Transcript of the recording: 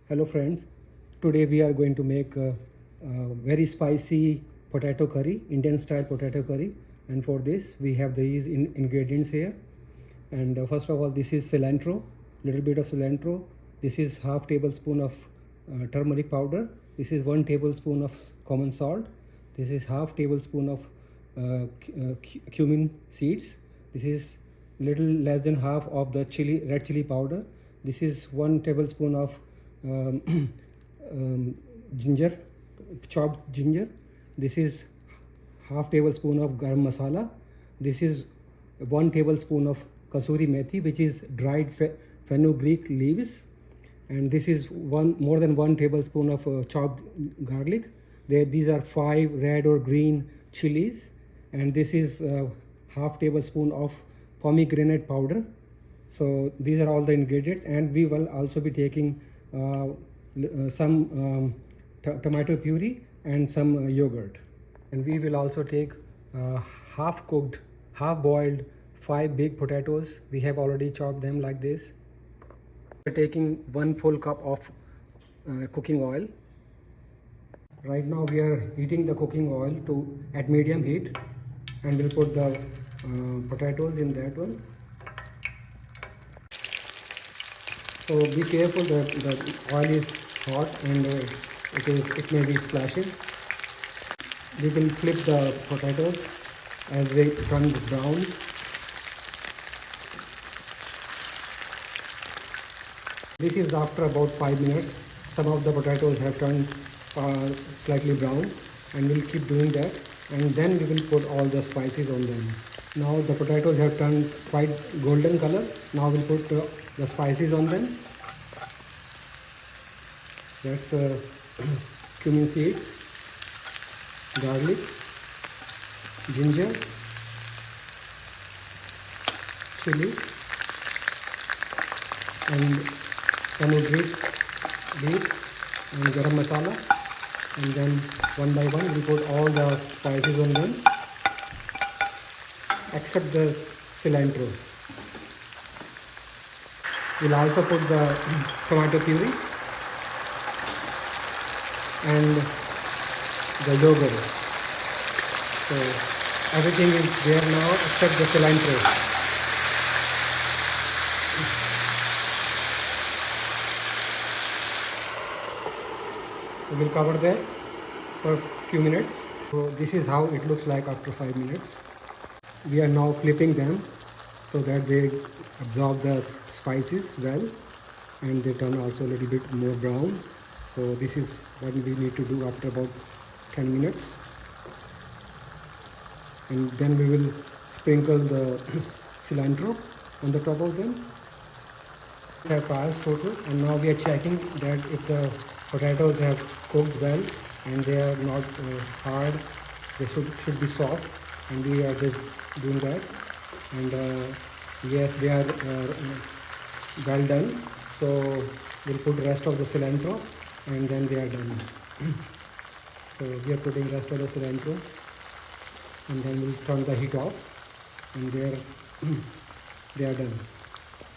Hello friends, today we are going to make a very spicy potato curry, Indian style potato curry, and for this we have these ingredients here. And first of all, this is cilantro, little bit of cilantro. This is half tablespoon of turmeric powder. This is 1 tablespoon of common salt. This is half tablespoon of cumin seeds. This is little less than half of the red chili powder. This is 1 tablespoon of ginger, chopped ginger. This is half tablespoon of garam masala. This is 1 tablespoon of kasuri methi, which is dried fenugreek leaves, and this is more than 1 tablespoon of chopped garlic. These are 5 red or green chilies, and this is half tablespoon of pomegranate powder. So these are all the ingredients, and we will also be taking some tomato puree and some yogurt, and we will also take half cooked, half boiled 5 big potatoes. We have already chopped them like this. We're taking 1 full cup of cooking oil. Right now we are heating the cooking oil at medium heat, and we'll put the potatoes in that one. So be careful that the oil is hot and it may be splashing. We will flip the potatoes as they turn brown. This is after about 5 minutes. Some of the potatoes have turned slightly brown, and we'll keep doing that, and then we will put all the spices on them. Now the potatoes have turned quite golden color. Now we'll put the spices on them. That's cumin seeds, garlic, ginger, chili, and fenugreek leaves, and garam masala, and then one by one we put all the spices on them except the cilantro. We'll also put the tomato puree and the yogurt. So everything is there now except the cilantro. We will cover that for a few minutes. So this is how it looks like after 5 minutes. We are now flipping them so that they absorb the spices well, and they turn also a little bit more brown. So this is what we need to do after about 10 minutes. And then we will sprinkle the cilantro on the top of them. Have passed total, and now we are checking that if the potatoes have cooked well and they are not hard, they should be soft, and we are just doing that. And yes, they are well done. So we'll put the rest of the cilantro, and then they are done. So we are putting rest of the cilantro, and then we'll turn the heat off, and they are done.